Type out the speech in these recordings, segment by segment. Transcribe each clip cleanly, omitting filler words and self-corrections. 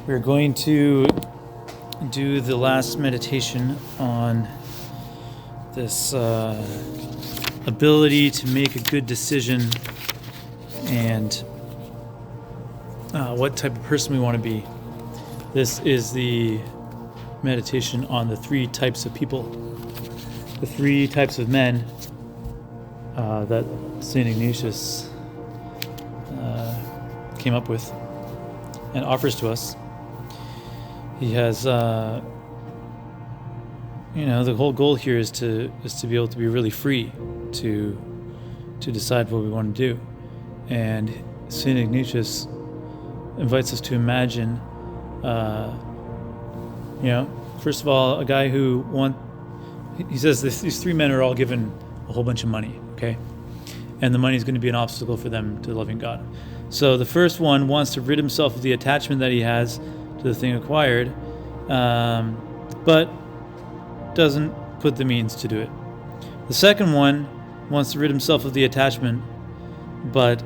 We're going to do the last meditation on this ability to make a good decision and what type of person we want to be. This is the meditation on the three types of people, the three types of men that St. Ignatius came up with and offers to us. He has, the whole goal here is to be able to be really free to decide what we want to do. And St. Ignatius invites us to imagine, first of all, a guy who he says these three men are all given a whole bunch of money, okay? And the money is going to be an obstacle for them to loving God. So the first one wants to rid himself of the attachment that he has to the thing acquired, but doesn't put the means to do it. The second one wants to rid himself of the attachment, but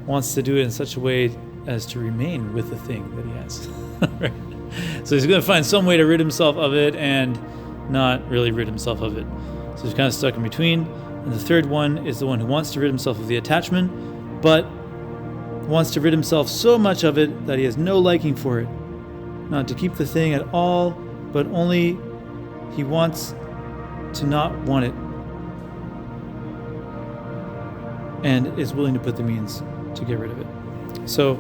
wants to do it in such a way as to remain with the thing that he has. Right? So he's going to find some way to rid himself of it and not really rid himself of it. So he's kind of stuck in between. And the third one is the one who wants to rid himself of the attachment, but wants to rid himself so much of it that he has no liking for it. Not to keep the thing at all, but only he wants to not want it. And is willing to put the means to get rid of it. So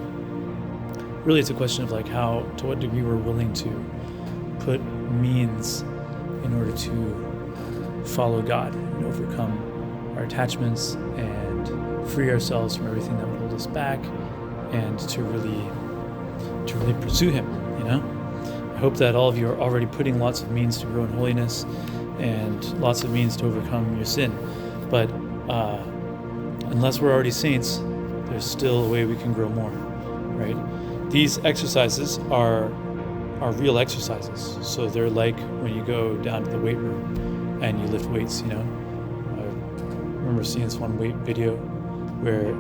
really it's a question of to what degree we're willing to put means in order to follow God and overcome our attachments and free ourselves from everything that would hold us back, and to really pursue Him. I hope that all of you are already putting lots of means to grow in holiness and lots of means to overcome your sin. But unless we're already saints, there's still a way we can grow more, right? These exercises are real exercises. So they're like when you go down to the weight room and you lift weights, I remember seeing this one weight video where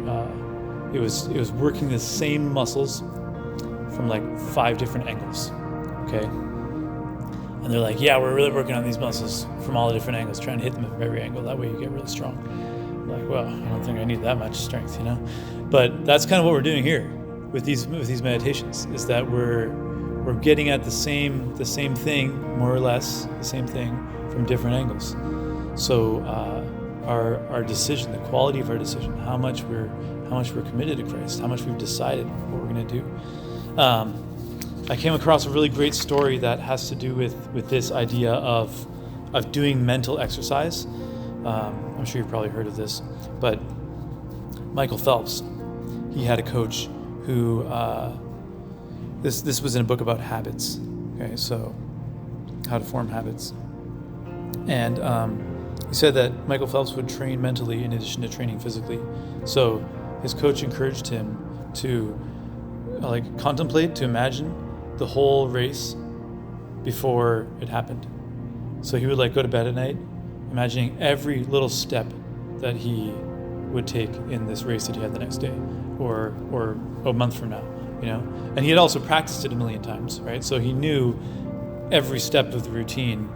it was working the same muscles from 5 different angles, okay? And they're like, yeah, we're really working on these muscles from all the different angles, trying to hit them from every angle. That way you get really strong. I'm well, I don't think I need that much strength, But that's kind of what we're doing here with these meditations, is that we're getting at the same thing, more or less the same thing, from different angles. So our decision, the quality of our decision, how much we're committed to Christ, how much we've decided what we're going to do. I came across a really great story that has to do with this idea of doing mental exercise. I'm sure you've probably heard of this, but Michael Phelps, he had a coach who, this was in a book about habits, okay, so how to form habits. And he said that Michael Phelps would train mentally in addition to training physically. So his coach encouraged him to contemplate, to imagine the whole race before it happened. So he would go to bed at night imagining every little step that he would take in this race that he had the next day or a month from now, And he had also practiced it a million times, right? So he knew every step of the routine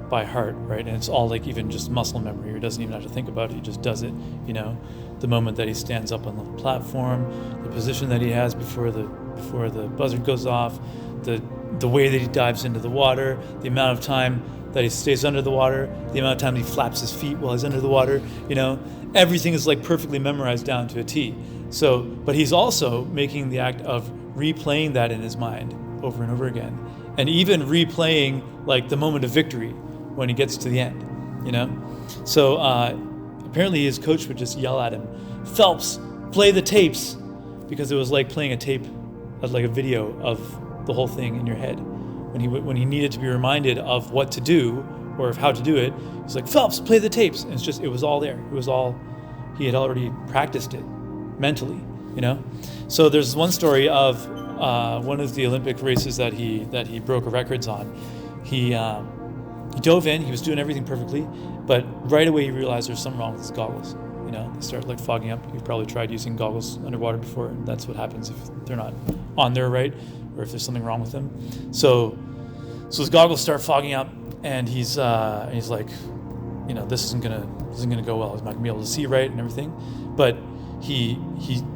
by heart, right? And it's all even just muscle memory. He doesn't even have to think about it. He just does it, The moment that he stands up on the platform, the position that he has before the buzzard goes off, the way that he dives into the water, the amount of time that he stays under the water, the amount of time he flaps his feet while he's under the water, everything is perfectly memorized down to a T. So, but he's also making the act of replaying that in his mind over and over again, and even replaying the moment of victory when he gets to the end, So apparently his coach would just yell at him, "Phelps, play the tapes," because it was like playing a tape, a video of the whole thing in your head. When he needed to be reminded of what to do or of how to do it, he's like, "Phelps, play the tapes." And it was all there. It was all, he had already practiced it mentally, So there's one story of one of the Olympic races that he broke records on. He dove in. He was doing everything perfectly, but right away he realized there's something wrong with his goggles. They start fogging up. You've probably tried using goggles underwater before, and that's what happens if they're not on there right. or if there's something wrong with him. So his goggles start fogging up, and he's like, this isn't gonna go well. He's not gonna be able to see right and everything. But he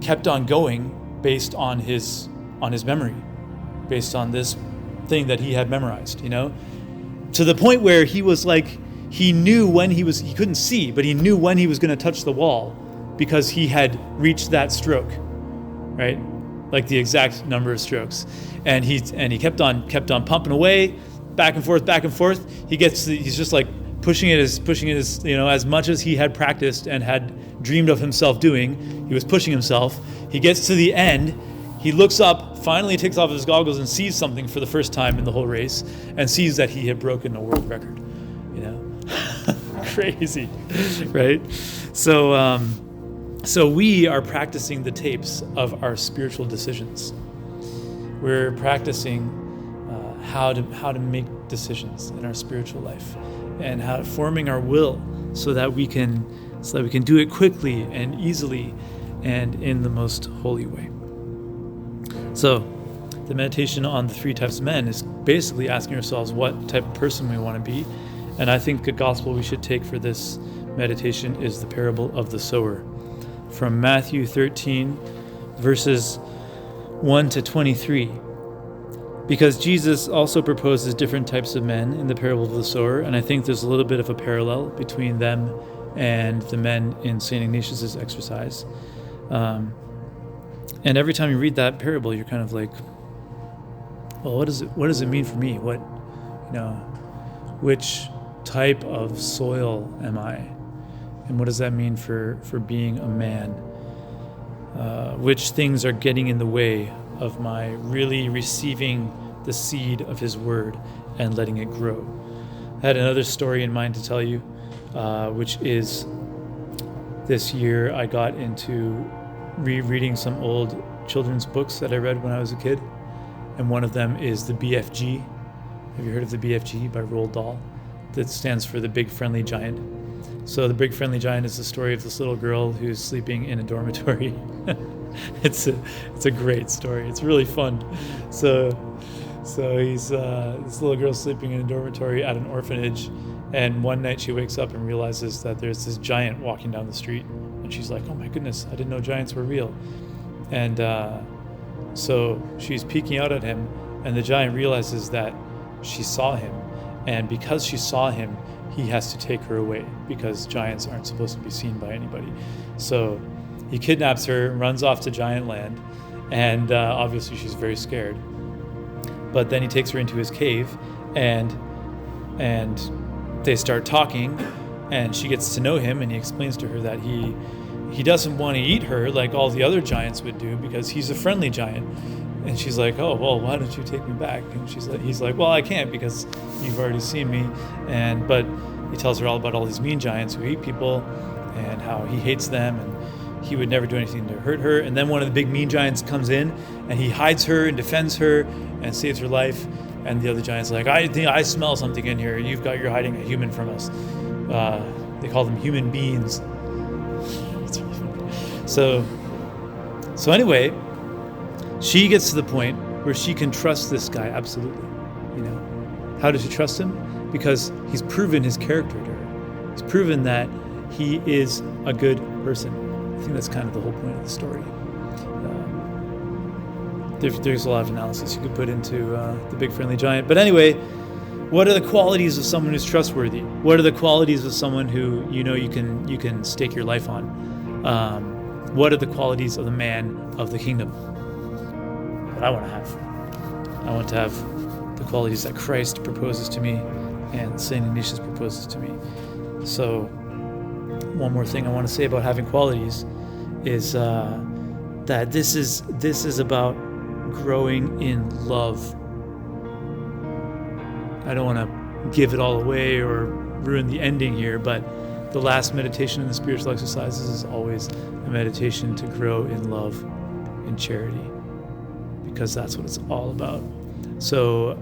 kept on going based on his memory, based on this thing that he had memorized, to the point where he was like, he knew when he couldn't see, but he knew when he was going to touch the wall because he had reached that stroke, right? Like the exact number of strokes. And he kept on pumping away, back and forth. He's just like pushing it as as much as he had practiced and had dreamed of himself doing. He was pushing himself. He gets to the end. He looks up, finally takes off his goggles and sees something for the first time in the whole race, and sees that he had broken a world record. Crazy, right? So we are practicing the tapes of our spiritual decisions. We're practicing how to make decisions in our spiritual life, and how forming our will so that we can do it quickly and easily and in the most holy way. So the meditation on the 3 types of men is basically asking ourselves what type of person we want to be. And I think the gospel we should take for this meditation is the parable of the sower from Matthew 13, verses 1 to 23. Because Jesus also proposes different types of men in the parable of the sower, and I think there's a little bit of a parallel between them and the men in St. Ignatius's exercise. And every time you read that parable, you're kind of like, well, what does it mean for me? Which type of soil am I? And what does that mean for being a man? Which things are getting in the way of my really receiving the seed of his word and letting it grow? I had another story in mind to tell you, which is this year I got into rereading some old children's books that I read when I was a kid. And one of them is the BFG. Have you heard of the BFG by Roald Dahl? That stands for the Big Friendly Giant. So the Big Friendly Giant is the story of this little girl who's sleeping in a dormitory. It's a great story. It's really fun. So he's this little girl sleeping in a dormitory at an orphanage, and one night she wakes up and realizes that there's this giant walking down the street, and she's like, "Oh my goodness, I didn't know giants were real." And so she's peeking out at him, and the giant realizes that she saw him, and because she saw him, he has to take her away because giants aren't supposed to be seen by anybody. So he kidnaps her, runs off to giant land, and obviously she's very scared. But then he takes her into his cave, and they start talking, and she gets to know him, and he explains to her that he doesn't want to eat her like all the other giants would do because he's a friendly giant. And she's like, "Oh, well, why don't you take me back?" And he's like, "Well, I can't because you've already seen me." But he tells her all about all these mean giants who eat people and how he hates them and he would never do anything to hurt her. And then one of the big mean giants comes in and he hides her and defends her and saves her life. And the other giant's like, "I think I smell something in here. You're hiding a human from us." They call them human beings. It's really funny. So anyway, she gets to the point where she can trust this guy absolutely. How does she trust him? Because he's proven his character to her. He's proven that he is a good person. I think that's kind of the whole point of the story. There's a lot of analysis you could put into the Big Friendly Giant. But anyway, what are the qualities of someone who's trustworthy? What are the qualities of someone who you can stake your life on? What are the qualities of the man of the kingdom that I want to have? I want to have the qualities that Christ proposes to me and St. Ignatius proposes to me. So one more thing I want to say about having qualities is that this is about growing in love. I don't want to give it all away or ruin the ending here, but the last meditation in the spiritual exercises is always a meditation to grow in love and charity, because that's what it's all about. So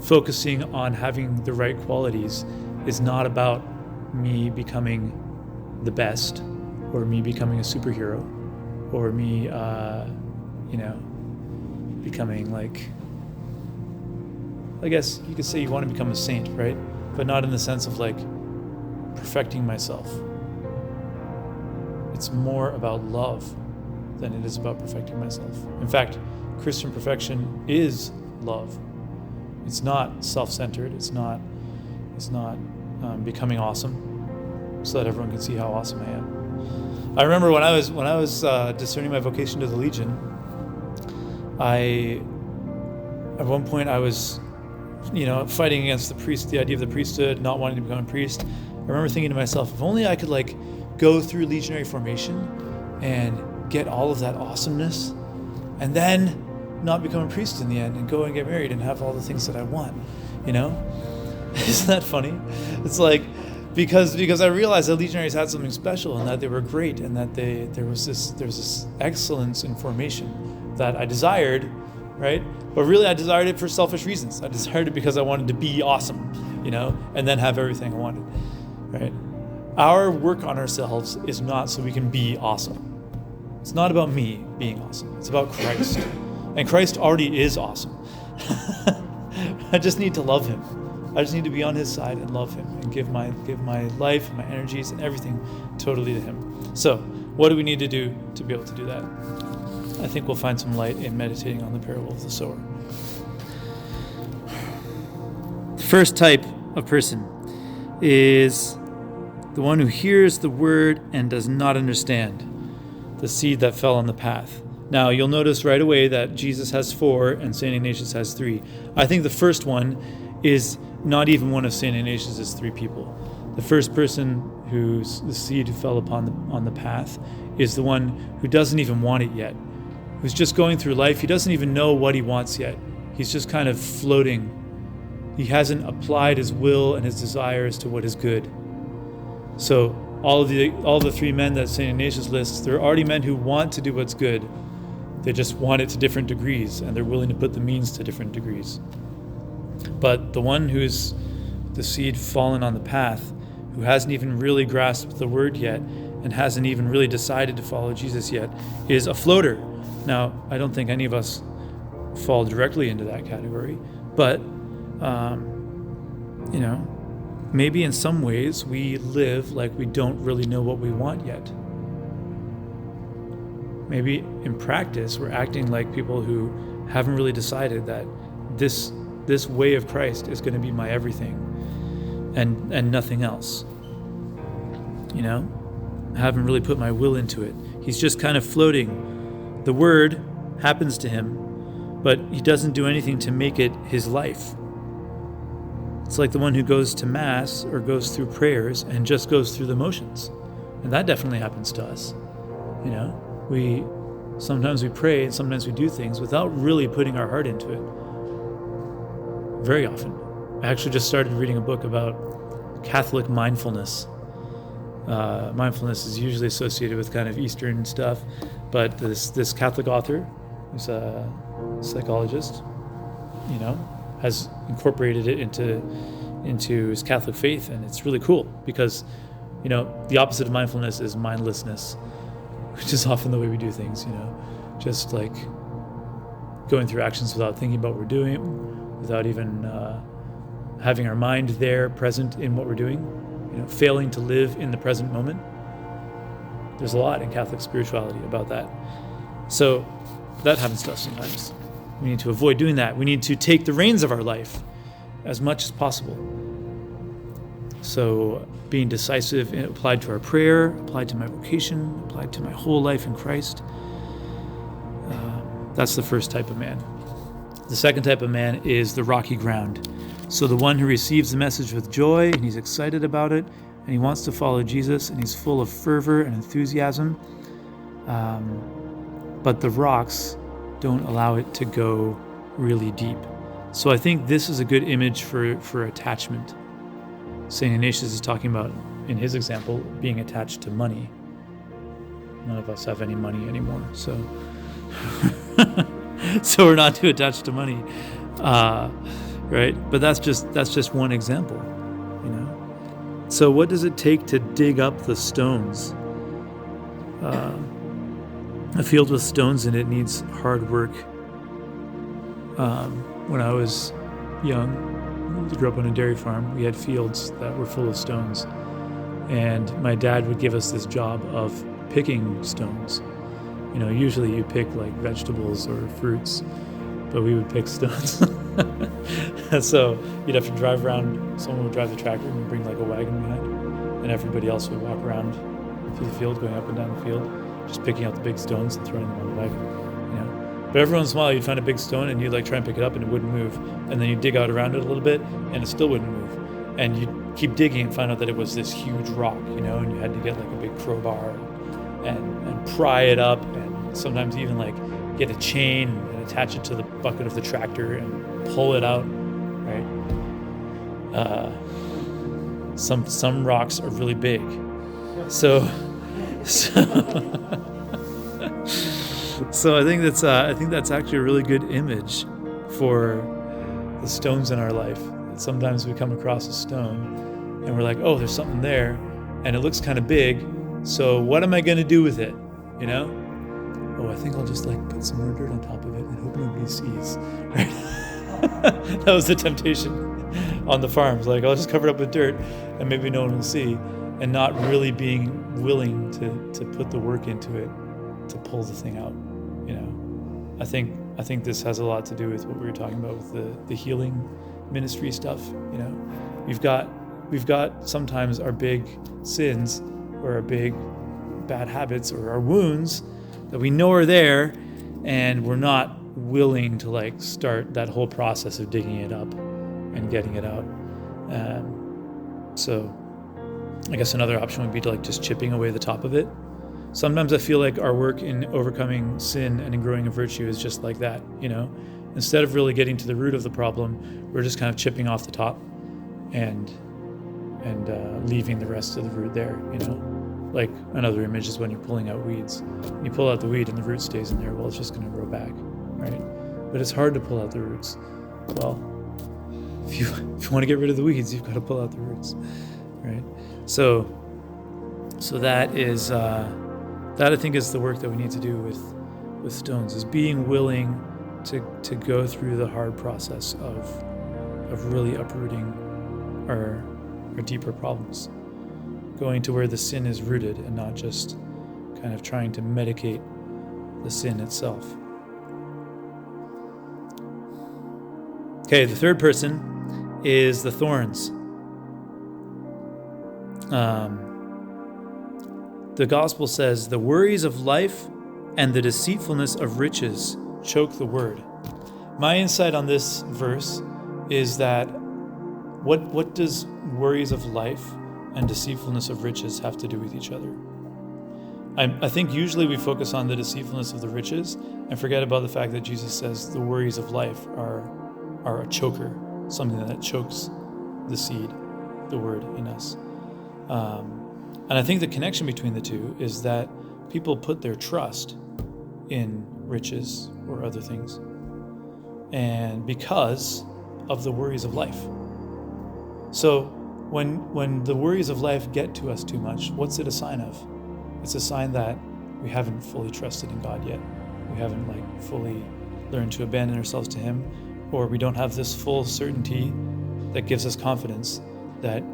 focusing on having the right qualities is not about me becoming the best or me becoming a superhero or me becoming like, I guess you could say you want to become a saint, right? But not in the sense of like perfecting myself. It's more about love than it is about perfecting myself. In fact, Christian perfection is love. It's not self-centered. It's not becoming awesome so that everyone can see how awesome I am. I remember when I was discerning my vocation to the Legion, at one point I was, fighting against the idea of the priesthood, not wanting to become a priest. I remember thinking to myself, if only I could like go through legionary formation and get all of that awesomeness, and then not become a priest in the end and go and get married and have all the things that I want, Isn't that funny? It's like, because I realized that legionaries had something special and that they were great and that there was this excellence in formation that I desired, right? But really I desired it for selfish reasons. I desired it because I wanted to be awesome, and then have everything I wanted, right? Our work on ourselves is not so we can be awesome. It's not about me being awesome. It's about Christ. And Christ already is awesome. I just need to love him. I just need to be on his side and love him and give my life and my energies and everything totally to him. So what do we need to do to be able to do that? I think we'll find some light in meditating on the parable of the sower. The first type of person is the one who hears the word and does not understand, the seed that fell on the path. Now, you'll notice right away that Jesus has 4 and St. Ignatius has 3. I think the first one is not even one of St. Ignatius's 3 people. The first person the seed who fell on the path is the one who doesn't even want it yet, who's just going through life. He doesn't even know what he wants yet. He's just kind of floating. He hasn't applied his will and his desires to what is good. So all the 3 men that St. Ignatius lists, they're already men who want to do what's good. They just want it to different degrees, and they're willing to put the means to different degrees. But the one who's the seed fallen on the path, who hasn't even really grasped the word yet, and hasn't even really decided to follow Jesus yet, is a floater. Now, I don't think any of us fall directly into that category, but, maybe in some ways we live like we don't really know what we want yet. Maybe in practice, we're acting like people who haven't really decided that this way of Christ is going to be my everything and nothing else. I haven't really put my will into it. He's just kind of floating. The word happens to him, but he doesn't do anything to make it his life. It's like the one who goes to Mass or goes through prayers and just goes through the motions. And that definitely happens to us. Sometimes we pray and sometimes we do things without really putting our heart into it. Very often. I actually just started reading a book about Catholic mindfulness. Mindfulness is usually associated with kind of Eastern stuff, but this Catholic author, who's a psychologist, has incorporated it into his Catholic faith, and it's really cool because, the opposite of mindfulness is mindlessness, which is often the way we do things, just like going through actions without thinking about what we're doing, without even having our mind there present in what we're doing, failing to live in the present moment. There's a lot in Catholic spirituality about that. So that happens to us sometimes. We need to avoid doing that. We need to take the reins of our life as much as possible. So being decisive applied to our prayer, applied to my vocation, applied to my whole life in Christ. That's the first type of man. The second type of man is the rocky ground. So the one who receives the message with joy, and he's excited about it, and he wants to follow Jesus, and he's full of fervor and enthusiasm. But the rocks don't allow it to go really deep. So I think this is a good image for attachment. St. Ignatius is talking about, in his example, being attached to money. None of us have any money anymore, so so we're not too attached to money, right? But that's just one example, So what does it take to dig up the stones? A field with stones in it needs hard work. When I was young, I grew up on a dairy farm. We had fields that were full of stones. And my dad would give us this job of picking stones. Usually you pick like vegetables or fruits, but we would pick stones. So you'd have to drive around, someone would drive the tractor and bring like a wagon behind, and everybody else would walk around through the field, going up and down the field, just picking out the big stones and throwing them on the wagon. But every once in a while you'd find a big stone and you'd like try and pick it up and it wouldn't move. And then you'd dig out around it a little bit and it still wouldn't move. And you'd keep digging and find out that it was this huge rock, and you had to get like a big crowbar and pry it up, and sometimes even like get a chain and attach it to the bucket of the tractor and pull it out, right? Some rocks are really big. So I think that's actually a really good image for the stones in our life. Sometimes we come across a stone and we're like, oh, there's something there, and it looks kind of big. So what am I going to do with it? Oh, I think I'll just like put some more dirt on top of it and hope nobody sees. Right? That was the temptation on the farms. Like, I'll just cover it up with dirt and maybe no one will see, and not really being willing to put the work into it to pull the thing out. I think this has a lot to do with what we were talking about with the healing ministry stuff. We've got sometimes our big sins or our big bad habits or our wounds that we know are there, and we're not willing to like start that whole process of digging it up and getting it out. So I guess another option would be to like just chipping away the top of it. Sometimes I feel like our work in overcoming sin and in growing in virtue is just like that. Instead of really getting to the root of the problem, we're just kind of chipping off the top and leaving the rest of the root there. Like another image is when you're pulling out weeds. You pull out the weed and the root stays in there. Well, it's just going to grow back, right? But it's hard to pull out the roots. Well, if you want to get rid of the weeds, you've got to pull out the roots, right? So that is that I think is the work that we need to do with stones, is being willing to go through the hard process of really uprooting our deeper problems, going to where the sin is rooted and not just kind of trying to medicate the sin itself. Okay, the third person is the thorns. The gospel says, the worries of life and the deceitfulness of riches choke the word. My insight on this verse is that what does worries of life and deceitfulness of riches have to do with each other? I think usually we focus on the deceitfulness of the riches and forget about the fact that Jesus says the worries of life are a choker, something that chokes the seed, the word in us. And I think the connection between the two is that people put their trust in riches or other things, and because of the worries of life. So when the worries of life get to us too much, what's it a sign of? It's a sign that we haven't fully trusted in God yet. We haven't fully learned to abandon ourselves to Him, or we don't have this full certainty that gives us confidence that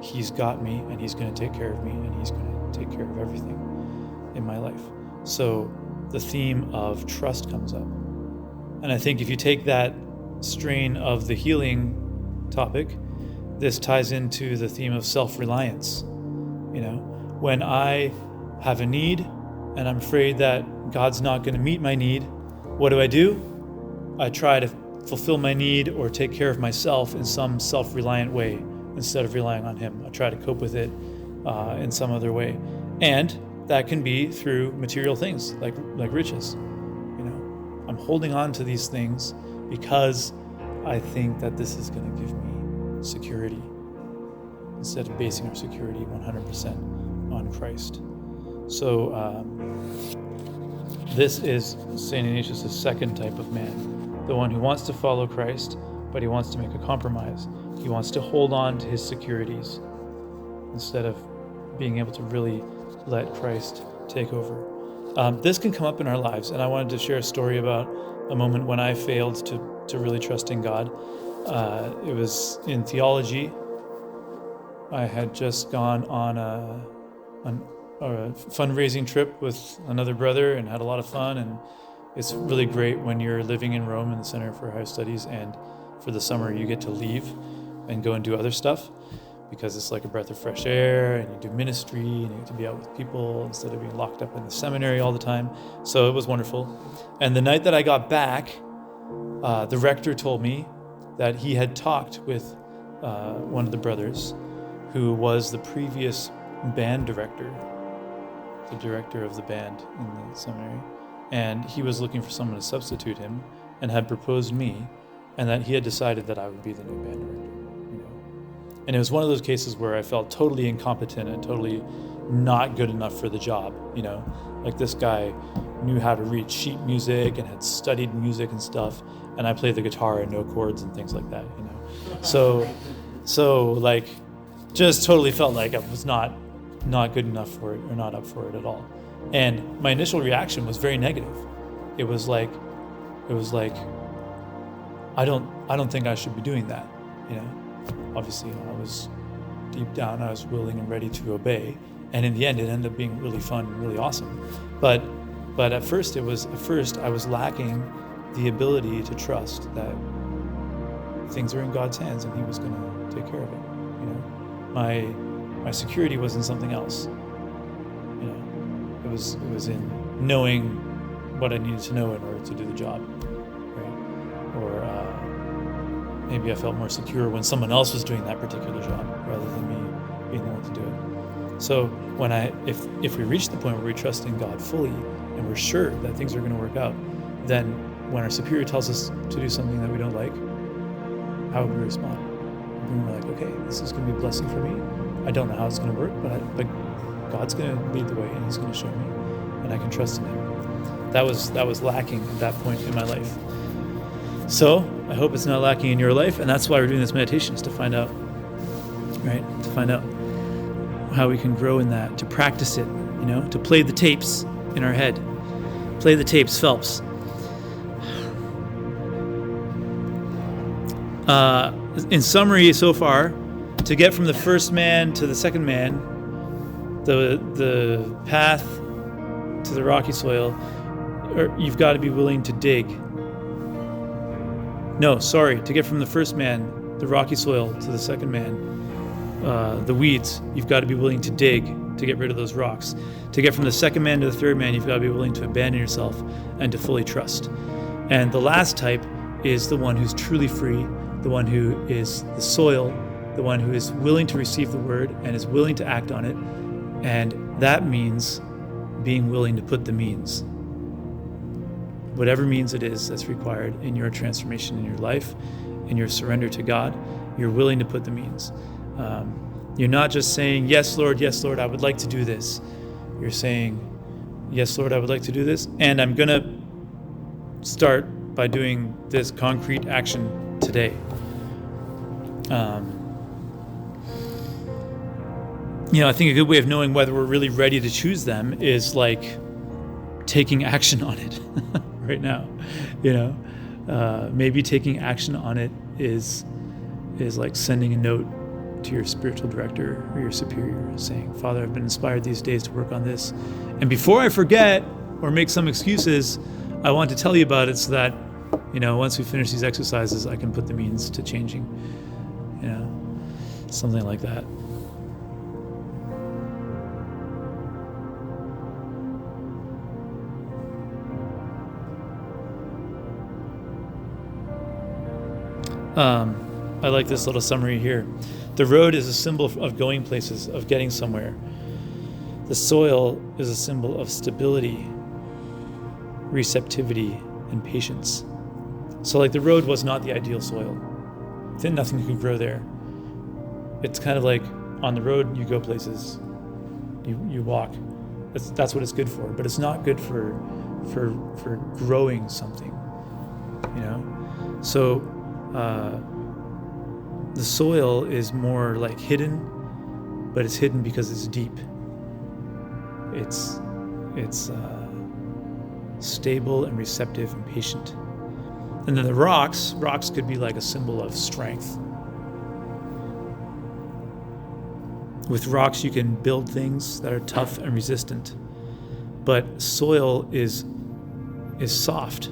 He's got me and He's going to take care of me and He's going to take care of everything in my life. So the theme of trust comes up. And I think if you take that strain of the healing topic, this ties into the theme of self-reliance. When I have a need and I'm afraid that God's not going to meet my need, what do? I try to fulfill my need or take care of myself in some self-reliant way instead of relying on Him. I try to cope with it in some other way. And that can be through material things like riches. I'm holding on to these things because I think that this is going to give me security, instead of basing our security 100% on Christ. So this is St. Ignatius' second type of man, the one who wants to follow Christ, but he wants to make a compromise. He wants to hold on to his securities instead of being able to really let Christ take over. This can come up in our lives, and I wanted to share a story about a moment when I failed to really trust in God. It was in theology. I had just gone on a fundraising trip with another brother and had a lot of fun. And it's really great when you're living in Rome in the Center for Higher Studies, and for the summer you get to leave and go and do other stuff, because it's like a breath of fresh air, and you do ministry, and you get to be out with people instead of being locked up in the seminary all the time. So it was wonderful. And the night that I got back, the rector told me that he had talked with one of the brothers who was the previous band director, the director of the band in the seminary, and he was looking for someone to substitute him, and had proposed me, and that he had decided that I would be the new band director. And it was one of those cases where I felt totally incompetent and totally not good enough for the job. Like this guy knew how to read sheet music and had studied music and stuff, and I played the guitar and no chords and things like that. So like, just totally felt like I was not good enough for it, or not up for it at all. And my initial reaction was very negative. It was like, I don't think I should be doing that. Obviously, I was deep down, I was willing and ready to obey, and in the end, it ended up being really fun and really awesome. But at first, I was lacking the ability to trust that things are in God's hands and He was going to take care of it. My security was in something else. It was in knowing what I needed to know in order to do the job, right? Or maybe I felt more secure when someone else was doing that particular job rather than me being the one to do it. So if we reach the point where we trust in God fully and we're sure that things are going to work out, then when our superior tells us to do something that we don't like, how would we respond? And we're like, okay, this is going to be a blessing for me. I don't know how it's going to work, but God's going to lead the way, and He's going to show me, and I can trust in Him. That was lacking at that point in my life. So I hope it's not lacking in your life, and that's why we're doing this meditation, is to find out, right? To find out how we can grow in that, to practice it, to play the tapes in our head. Play the tapes, Phelps. In summary, so far, to get from the first man to the second man, the path to the rocky soil, you've got to be willing to dig. To get from the first man, the rocky soil, to the second man, the weeds, you've got to be willing to dig to get rid of those rocks. To get from the second man to the third man, you've got to be willing to abandon yourself and to fully trust. And the last type is the one who's truly free, the one who is the soil, the one who is willing to receive the word and is willing to act on it. And that means being willing to put the means. Whatever means it is that's required in your transformation in your life, in your surrender to God, you're willing to put the means. You're not just saying, yes, Lord, I would like to do this. You're saying, yes, Lord, I would like to do this, and I'm going to start by doing this concrete action today. I think a good way of knowing whether we're really ready to choose them is like taking action on it right now. Maybe taking action on it is like sending a note to your spiritual director or your superior saying, Father, I've been inspired these days to work on this. And before I forget or make some excuses, I want to tell you about it so that, once we finish these exercises, I can put the means to changing, something like that. I like this little summary here. The road is a symbol of going places, of getting somewhere. The soil is a symbol of stability, receptivity, and patience. So like the road was not the ideal soil. Then nothing could grow there. It's kind of like on the road, you go places, you walk. That's what it's good for, but it's not good for growing something, So the soil is more like hidden, but it's hidden because it's deep. It's stable and receptive and patient. And then the rocks could be like a symbol of strength. With rocks, you can build things that are tough and resistant. But soil is soft.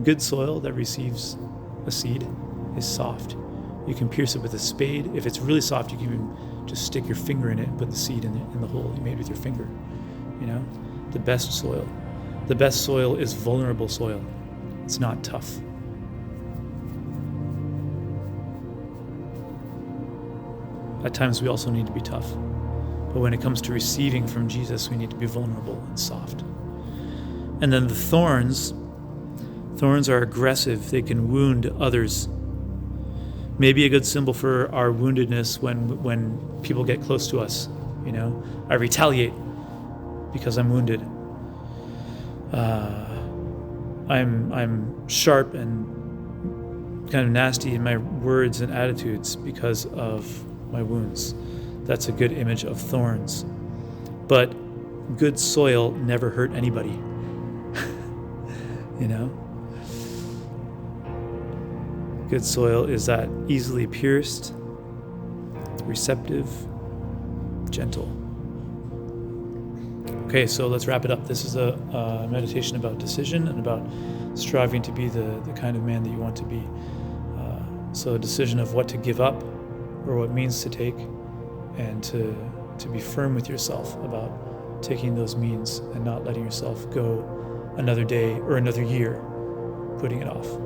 Good soil that receives a seed is soft. You can pierce it with a spade. If it's really soft, you can even just stick your finger in it and put the seed in the hole you made with your finger. The best soil. The best soil is vulnerable soil. It's not tough. At times we also need to be tough. But when it comes to receiving from Jesus, we need to be vulnerable and soft. And then the thorns are aggressive. They can wound others. Maybe a good symbol for our woundedness when people get close to us. I retaliate because I'm wounded. I'm sharp and kind of nasty in my words and attitudes because of my wounds. That's a good image of thorns. But good soil never hurt anybody. Good soil is that easily pierced, receptive, gentle. Okay, so let's wrap it up. This is a meditation about decision and about striving to be the kind of man that you want to be. So a decision of what to give up or what means to take, and to be firm with yourself about taking those means and not letting yourself go another day or another year putting it off.